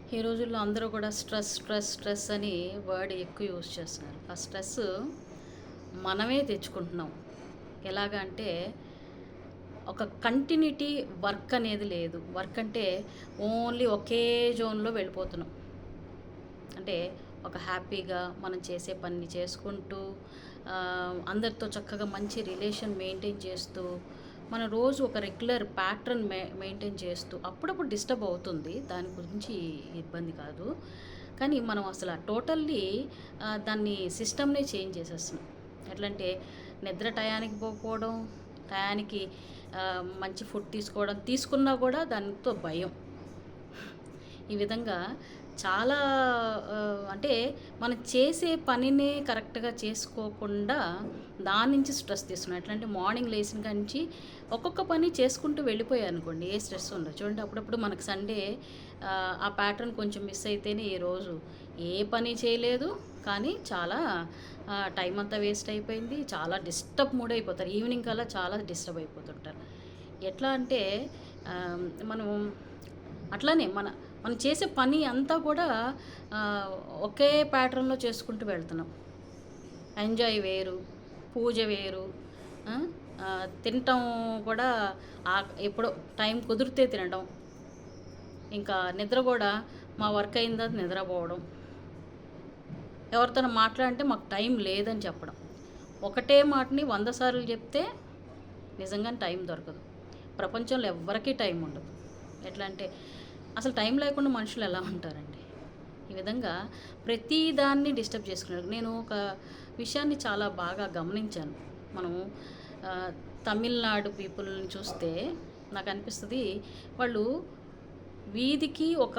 ఈ రోజుల్లో అందరూ కూడా స్ట్రెస్ స్ట్రెస్ స్ట్రెస్ అని వర్డ్ ఎక్కువ యూజ్ చేస్తున్నారు. ఆ స్ట్రెస్ మనమే తెచ్చుకుంటున్నాం. ఎలాగా అంటే ఒక కంటిన్యూటీ వర్క్ అనేది లేదు. వర్క్ అంటే ఓన్లీ ఒకే జోన్‌లో వెళ్ళిపోతున్నాం. అంటే ఒక హ్యాపీగా మనం చేసే పని చేసుకుంటూ అందరితో చక్కగా మంచి రిలేషన్ మెయింటైన్ చేస్తూ మన రోజు ఒక రెగ్యులర్ ప్యాటర్న్ మెయింటైన్ చేస్తూ అప్పుడప్పుడు డిస్టర్బ్ అవుతుంది. దాని గురించి ఇబ్బంది కాదు. కానీ మనం అసలు టోటల్లీ దాన్ని సిస్టమ్‌నే చేంజ్ చేసేస్తున్నాం. ఎట్లంటే నిద్ర టయానికి పోకపోవడం, టయానికి మంచి ఫుడ్ తీసుకోవడం, తీసుకున్నా కూడా దానితో భయం. ఈ విధంగా చాలా అంటే మనం చేసే పనినే కరెక్ట్‌గా చేసుకోకుండా దాని నుంచి స్ట్రెస్ తీసుకున్నాం. ఎట్లా అంటే మార్నింగ్ లేసిన కాడ నుంచి ఒక్కొక్క పని చేసుకుంటూ వెళ్ళిపోయాననుకోండి ఏ స్ట్రెస్ ఉండదు. చూడండి అప్పుడప్పుడు మనకు సండే ఆ ప్యాటర్న్ కొంచెం మిస్ అయితేనే ఈ రోజు ఏ పని చేయలేదు. కానీ చాలా టైం అంతా వేస్ట్ అయిపోయింది. చాలా డిస్టర్బ్ మూడ్ అయిపోతారు. ఈవినింగ్ కల్లా చాలా డిస్టర్బ్ అయిపోతుంటారు. ఎట్లా అంటే మనం అట్లానే మనం చేసే పని అంతా కూడా ఒకే ప్యాటర్న్‌లో చేసుకుంటూ వెళ్తున్నాం. ఎంజాయ్ వేరు, పూజ వేరు, ఆ! తినటం కూడా ఎప్పుడో టైం కుదిరితే తినడం. ఇంకా నిద్ర కూడా మా వర్క్ అయిన తర్వాత నిద్రపోవడం. ఎవరితోనా మాట్లాడంటే మాకు టైం లేదని చెప్పడం. ఒకటే మాటని 100 సార్లు చెప్తే నిజంగానే టైం దొరకదు. ప్రపంచంలో ఎవ్వరికీ టైం ఉండదు. ఎట్లా అంటే అసలు టైం లేకుండా మనుషులు ఎలా ఉంటారండి? ఈ విధంగా ప్రతి దాన్ని డిస్టర్బ్ చేసుకున్నారు. నేను ఒక విషయాన్ని చాలా బాగా గమనించాను. మనం తమిళనాడు పీపుల్ని చూస్తే నాకు అనిపిస్తుంది వాళ్ళు వీధికి ఒక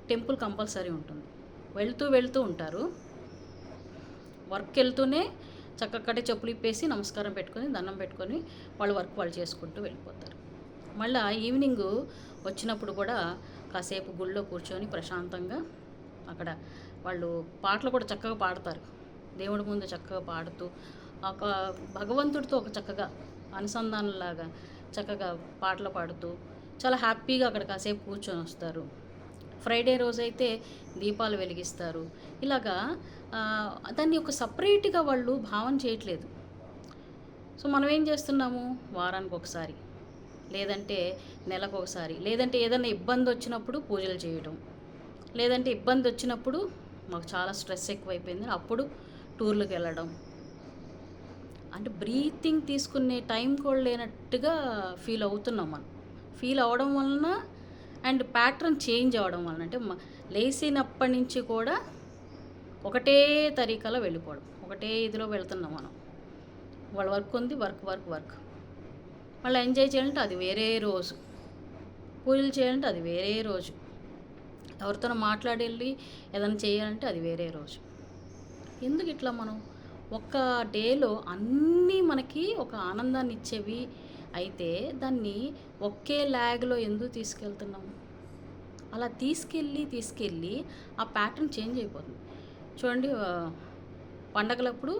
టెంపుల్ కంపల్సరీ ఉంటుంది. వెళ్తూ వెళ్తూ ఉంటారు. వర్క్ వెళ్తూనే చక్కక్కడే చెప్పులు ఇప్పేసి నమస్కారం పెట్టుకొని దండం పెట్టుకొని వాళ్ళ వర్క్ వాళ్ళు చేసుకుంటూ వెళ్ళిపోతారు. మళ్ళీ ఈవినింగ్ వచ్చినప్పుడు కూడా కాసేపు గుళ్ళో కూర్చొని ప్రశాంతంగా అక్కడ వాళ్ళు పాటలు కూడా చక్కగా పాడతారు. దేవుడి ముందు చక్కగా పాడుతూ ఒక భగవంతుడితో ఒక చక్కగా అనుసంధానంలాగా చక్కగా పాటలు పాడుతూ చాలా హ్యాపీగా అక్కడ కాసేపు కూర్చొని వస్తారు. ఫ్రైడే రోజైతే దీపాలు వెలిగిస్తారు. ఇలాగా దాన్ని ఒక సపరేట్‌గా వాళ్ళు భావన చేయట్లేదు. సో మనం ఏం చేస్తున్నాము వారానికి ఒకసారి, లేదంటే నెలకొకసారి, లేదంటే ఏదైనా ఇబ్బంది వచ్చినప్పుడు పూజలు చేయడం, లేదంటే ఇబ్బంది వచ్చినప్పుడు మాకు చాలా స్ట్రెస్ ఎక్కువైపోయింది అప్పుడు టూర్లకు వెళ్ళడం. అంటే బ్రీతింగ్ తీసుకునే టైం కూడా లేనట్టుగా ఫీల్ అవుతున్నాం మనం. ఫీల్ అవ్వడం వలన అండ్ ప్యాటర్న్ చేంజ్ అవ్వడం వలన అంటే లేచినప్పటి నుంచి కూడా ఒకటే తరీకాలో వెళ్ళిపోవడం, ఒకటే ఇదిలో వెళ్తున్నాం మనం. వాళ్ళ వర్క్ ఉంది, వర్క్ వర్క్ వర్క్. మళ్ళీ ఎంజాయ్ చేయాలంటే అది వేరే రోజు, పూజలు చేయాలంటే అది వేరే రోజు, ఎవరితోనో మాట్లాడెళ్ళి ఏదైనా చేయాలంటే అది వేరే రోజు. ఎందుకు ఇట్లా మనం ఒక్క డేలో అన్నీ మనకి ఒక ఆనందాన్ని ఇచ్చేవి అయితే దాన్ని ఒకే ల్యాగ్లో ఎందుకు తీసుకెళ్తున్నాము? అలా తీసుకెళ్ళి ఆ ప్యాటర్న్ చేంజ్ అయిపోతుంది. చూడండి పండగలప్పుడు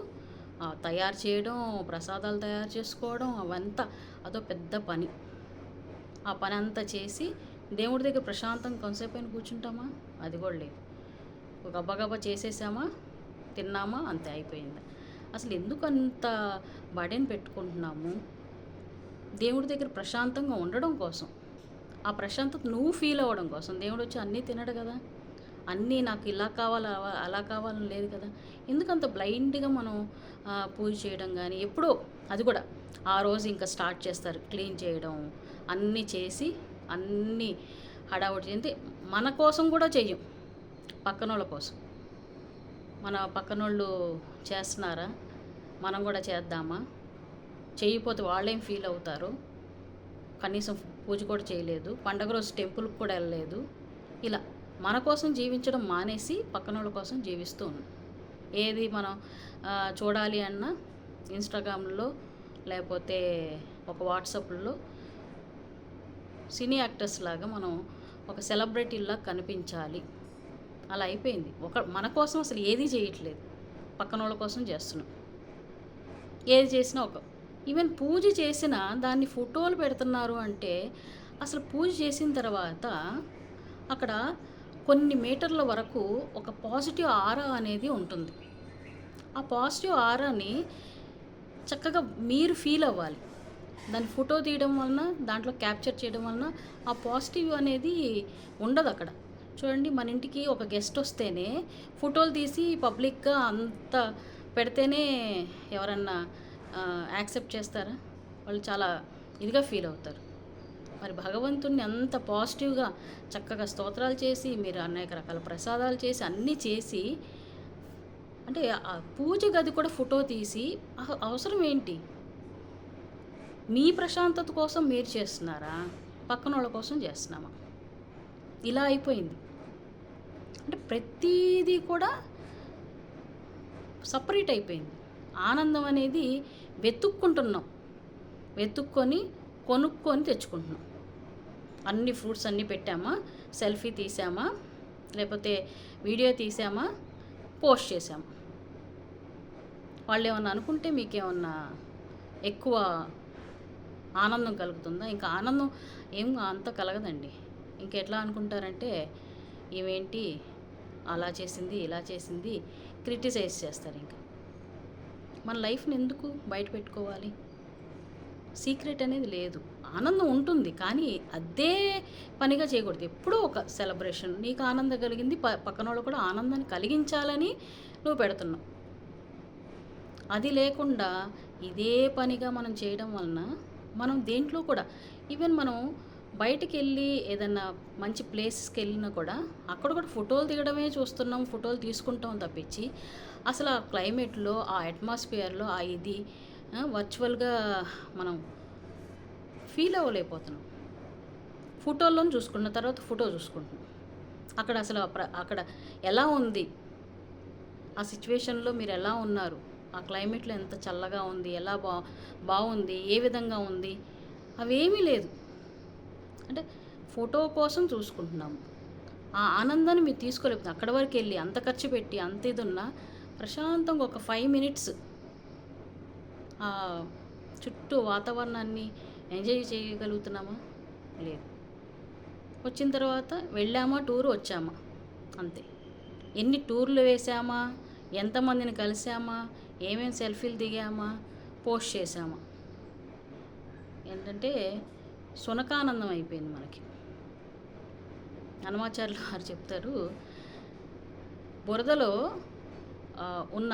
తయారు చేయడం, ప్రసాదాలు తయారు చేసుకోవడం అవంతా అదో పెద్ద పని. ఆ పని అంతా చేసి దేవుడి దగ్గర ప్రశాంతంగా కొంతసేపైనా కూర్చుంటామా? అది కూడా లేదు. గబగబా చేసేసామా, తిన్నామా, అంతే అయిపోయింది. అసలు ఎందుకు అంత బర్డెన్ పెట్టుకుంటున్నాము? దేవుడి దగ్గర ప్రశాంతంగా ఉండడం కోసం, ఆ ప్రశాంతత నువ్వు ఫీల్ అవ్వడం కోసం. దేవుడు వచ్చి అన్నీ తినడు కదా, అన్నీ నాకు ఇలా కావాలి అలా కావాలని లేదు కదా. ఎందుకంత బ్లైండ్గా మనం పూజ చేయడం కానీ ఎప్పుడో అది కూడా ఆ రోజు ఇంకా స్టార్ట్ చేస్తారు క్లీన్ చేయడం, అన్నీ చేసి అన్నీ హడావుడి అంటే మన కోసం కూడా చెయ్యం, పక్కనోళ్ళ కోసం. మన పక్కనోళ్ళు చేస్తున్నారా, మనం కూడా చేద్దామా? చేయకపోతే వాళ్ళేం ఫీల్ అవుతారు? కనీసం పూజ కూడా చేయలేదు, పండగ రోజు టెంపుల్కి కూడా వెళ్ళలేదు. ఇలా మన కోసం జీవించడం మానేసి పక్కనోళ్ళ కోసం జీవిస్తూ ఉన్నాం. ఏది మనం చూడాలి అన్నా ఇన్స్టాగ్రామ్లో లేకపోతే ఒక వాట్సాప్లో సినీ యాక్టర్స్ లాగా మనం ఒక సెలబ్రిటీలా కనిపించాలి, అలా అయిపోయింది. మన కోసం అసలు ఏది చేయట్లేదు, పక్కనోళ్ళ కోసం చేస్తున్నాం. ఏది చేసినా ఈవెన్ పూజ చేసినా దాన్ని ఫోటోలు పెడుతున్నారు అంటే అసలు పూజ చేసిన తర్వాత అక్కడ కొన్ని మీటర్ల వరకు ఒక పాజిటివ్ ఆరా అనేది ఉంటుంది. ఆ పాజిటివ్ ఆరాని చక్కగా మీరు ఫీల్ అవ్వాలి. దాన్ని ఫోటో తీయడం వలన, దాంట్లో క్యాప్చర్ చేయడం వలన ఆ పాజిటివ్ అనేది ఉండదు అక్కడ. చూడండి, మన ఇంటికి ఒక గెస్ట్ వస్తేనే ఫోటోలు తీసి పబ్లిక్గా అంత పెడితేనే ఎవరన్నా యాక్సెప్ట్ చేస్తారా? వాళ్ళు చాలా ఇదిగా ఫీల్ అవుతారు. మరి భగవంతుణ్ణి అంత పాజిటివ్గా చక్కగా స్తోత్రాలు చేసి, మీరు అనేక రకాల ప్రసాదాలు చేసి, అన్నీ చేసి, అంటే ఆ పూజ గది కూడా ఫోటో తీసి అవసరం ఏంటి? మీ ప్రశాంతత కోసం మీరు చేస్తున్నారా? పక్కన వాళ్ళ కోసం చేస్తున్నామా? ఇలా అయిపోయింది. అంటే ప్రతిదీ కూడా సపరేట్ అయిపోయింది. ఆనందం అనేది వెతుక్కుంటున్నాం, వెతుక్కొని కొనుక్కొని తెచ్చుకుంటున్నాం. అన్ని ఫ్రూట్స్ అన్నీ పెట్టామా, సెల్ఫీ తీసామా, లేకపోతే వీడియో తీసామా, పోస్ట్ చేసామా. వాళ్ళు ఏమన్నా అనుకుంటే మీకేమన్నా ఎక్కువ ఆనందం కలుగుతుందా? ఇంకా ఆనందం ఏం అంత కలగదండి. ఇంకెట్లా అనుకుంటారంటే, ఇవేంటి అలా చేసింది, ఇలా చేసింది, క్రిటిసైజ్ చేస్తారు. ఇంకా మన లైఫ్ని ఎందుకు బయట పెట్టుకోవాలి? సీక్రెట్ అనేది లేదు. ఆనందం ఉంటుంది, కానీ అదే పనిగా చేయకూడదు. ఎప్పుడూ ఒక సెలబ్రేషన్, నీకు ఆనందం కలిగింది, పక్కన వాళ్ళు కూడా ఆనందాన్ని కలిగించాలని నువ్వు పెడుతున్నావు. అది లేకుండా ఇదే పనిగా మనం చేయడం వలన మనం దేంట్లో కూడా, ఈవెన్ మనం బయటికి వెళ్ళి ఏదన్నా మంచి ప్లేసెస్కి వెళ్ళినా కూడా అక్కడ కూడా ఫోటోలు దిగడమే చూస్తున్నాం, ఫోటోలు తీసుకుంటాం తప్పించి అసలు ఆ క్లైమేట్లో, ఆ అట్మాస్ఫియర్లో, ఆ ఇది వర్చువల్గా మనం ఫీల్ అవ్వలేకపోతున్నాం. ఫోటోలను చూసుకున్న తర్వాత ఫోటో చూసుకుంటున్నాం. అక్కడ అసలు అక్కడ ఎలా ఉంది, ఆ సిచ్యువేషన్లో మీరు ఎలా ఉన్నారు, ఆ క్లైమేట్లో ఎంత చల్లగా ఉంది, ఎలా బాగుంది, ఏ విధంగా ఉంది, అవేమీ లేదు. అంటే ఫోటో కోసం చూసుకుంటున్నాము. ఆ ఆనందాన్ని మీరు తీసుకోలేకపోతే అక్కడి వరకు వెళ్ళి అంత ఖర్చు పెట్టి అంత ఇది ఉన్నా ప్రశాంతంగా ఒక 5 మినిట్స్ చుట్టూ వాతావరణాన్ని ఎంజాయ్ చేయగలుగుతున్నామా? లేదు. వచ్చిన తర్వాత వెళ్ళామా, టూర్ వచ్చామా, అంతే. ఎన్ని టూర్లు వేసామా, ఎంతమందిని కలిసామా, ఏమేమి సెల్ఫీలు దిగామా, పోస్ట్ చేసామా. ఏంటంటే సునకానందం అయిపోయింది మనకి. హనుమాచార్యులు వారు చెప్తారు, బురదలో ఉన్న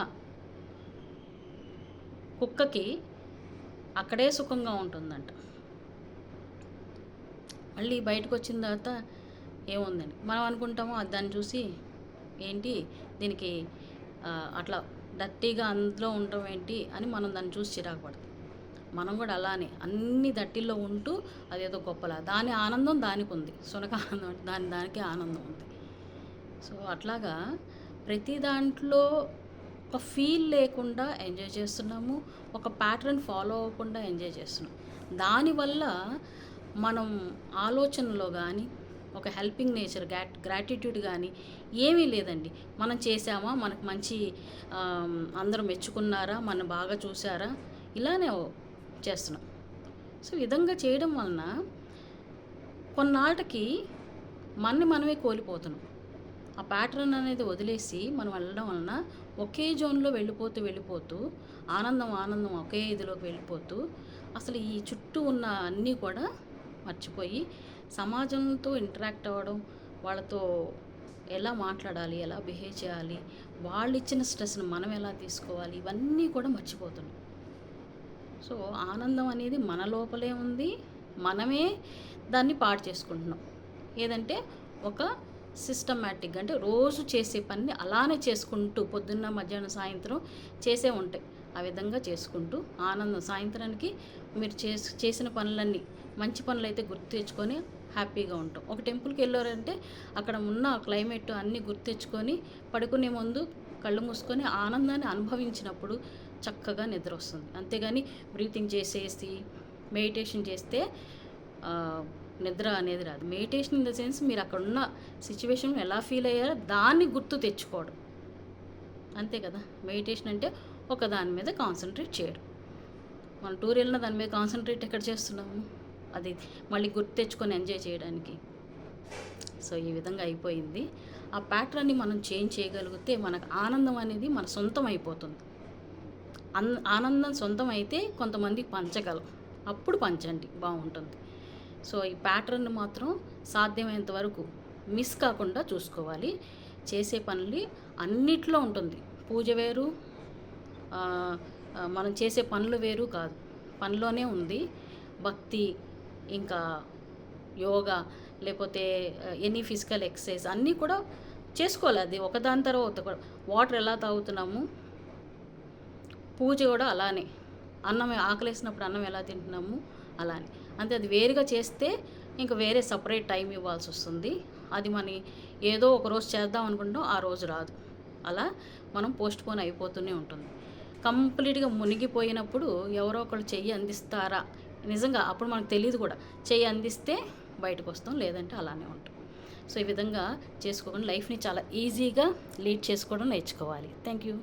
కుక్కకి అక్కడే సుఖంగా ఉంటుందంట. మళ్ళీ బయటకు వచ్చిన తర్వాత ఏముందని మనం అనుకుంటామో, దాన్ని చూసి ఏంటి దీనికి అట్లా డర్టీగా అందులో ఉండటం ఏంటి అని మనం దాన్ని చూసి చిరాకు పడతాం. మనం కూడా అలానే అన్ని దట్టిల్లో ఉంటూ అదేదో గొప్పలా, దాని ఆనందం దానికి ఉంది, సునక ఆనందం అంటే దానికి ఆనందం ఉంది. సో అట్లాగా ప్రతి దాంట్లో ఒక ఫీల్ లేకుండా ఎంజాయ్ చేస్తున్నాము, ఒక ప్యాటర్న్ ఫాలో అవ్వకుండా ఎంజాయ్ చేస్తున్నాం. దానివల్ల మనం ఆలోచనలో కానీ, ఒక హెల్పింగ్ నేచర్, గ్రాటిట్యూడ్ కానీ ఏమీ లేదండి. మనం చేసామా, మనకు మంచి అందరూ మెచ్చుకున్నారా, మనం బాగా చూసారా, ఇలానే చేస్తున్నాం. సో ఈ విధంగా చేయడం వలన కొన్నాళ్ళకి మనమే కోల్పోతున్నాం. ఆ ప్యాటర్న్ అనేది వదిలేసి మనం వెళ్ళడం వలన ఒకే జోన్లో వెళ్ళిపోతూ ఆనందం ఒకే ఇదిలోకి వెళ్ళిపోతూ అసలు ఈ చుట్టూ ఉన్న అన్నీ కూడా మర్చిపోయి సమాజంతో ఇంటరాక్ట్ అవ్వడం, వాళ్ళతో ఎలా మాట్లాడాలి, ఎలా బిహేవ్ చేయాలి, వాళ్ళు ఇచ్చిన స్ట్రెస్ని మనం ఎలా తీసుకోవాలి, ఇవన్నీ కూడా మర్చిపోతున్నాం. సో ఆనందం అనేది మన లోపలే ఉంది, మనమే దాన్ని పాడు చేసుకుంటున్నాం. ఏదంటే ఒక సిస్టమాటిక్, అంటే రోజు చేసే పని అలానే చేసుకుంటూ పొద్దున్న, మధ్యాహ్నం, సాయంత్రం చేసే ఉంటాయి. ఆ విధంగా చేసుకుంటూ ఆనందం, సాయంత్రానికి మీరు చేసిన పనులన్నీ మంచి పనులు అయితే గుర్తు తెచ్చుకొని హ్యాపీగా ఉంటాం. ఒక టెంపుల్కి వెళ్ళారంటే అక్కడ ఉన్న క్లైమేట్ అన్నీ గుర్తు తెచ్చుకొని పడుకునే ముందు కళ్ళు మూసుకొని ఆనందాన్ని అనుభవించినప్పుడు చక్కగా నిద్ర వస్తుంది. అంతేగాని బ్రీతింగ్ చేసేసి మెడిటేషన్ చేస్తే నిద్ర అనేది రాదు. మెడిటేషన్ ఇన్ ద సెన్స్ మీరు అక్కడ ఉన్న సిచ్యువేషన్ ఎలా ఫీల్ అయ్యారో దాన్ని గుర్తు తెచ్చుకోవడం, అంతే కదా. మెడిటేషన్ అంటే ఒక దాని మీద కాన్సన్ట్రేట్ చేయడం. మనం టూర్ వెళ్ళిన దాని మీద కాన్సన్ట్రేట్ ఎక్కడ చేస్తున్నాము, అది మళ్ళీ గుర్తు తెచ్చుకొని ఎంజాయ్ చేయడానికి. సో ఈ విధంగా అయిపోయింది. ఆ ప్యాటర్న్ని మనం చేంజ్ చేయగలిగితే మనకు ఆనందం అనేది మన సొంతం అయిపోతుంది. ఆనందం సొంతం అయితే కొంతమందికి పంచగలం, అప్పుడు పంచండి, బాగుంటుంది. సో ఈ ప్యాటర్న్ మాత్రం సాధ్యమైనంత వరకు మిస్ కాకుండా చూసుకోవాలి. చేసే పనులు అన్నిట్లో ఉంటుంది. పూజ వేరు, మనం చేసే పనులు వేరు కాదు, పనిలోనే ఉంది. భక్తి, ఇంకా యోగా, లేకపోతే ఎనీ ఫిజికల్ ఎక్సర్సైజ్ అన్నీ కూడా చేసుకోవాలి. అది ఒకదాని తర్వాత వాటర్ ఎలా తాగుతున్నాము, పూజ కూడా అలానే. అన్నం ఆకలేసినప్పుడు అన్నం ఎలా తింటున్నాము అలానే. అంతే, అది వేరుగా చేస్తే ఇంకా వేరే సపరేట్ టైం ఇవ్వాల్సి వస్తుంది. అది మనం ఏదో ఒక రోజు చేద్దాం అనుకుంటాం, ఆ రోజు రాదు. అలా మనం పోస్ట్పోన్ అయిపోతూనే ఉంటుంది. కంప్లీట్గా మునిగిపోయినప్పుడు ఎవరో ఒకళ్ళు చెయ్యి అందిస్తారా, నిజంగా అప్పుడు మనకు తెలియదు కూడా. చెయ్యి అందిస్తే బయటకు వస్తాం, లేదంటే అలానే ఉంటాం. సో ఈ విధంగా చేసుకోకుండా లైఫ్ని చాలా ఈజీగా లీడ్ చేసుకోవడం నేర్చుకోవాలి. Thank you.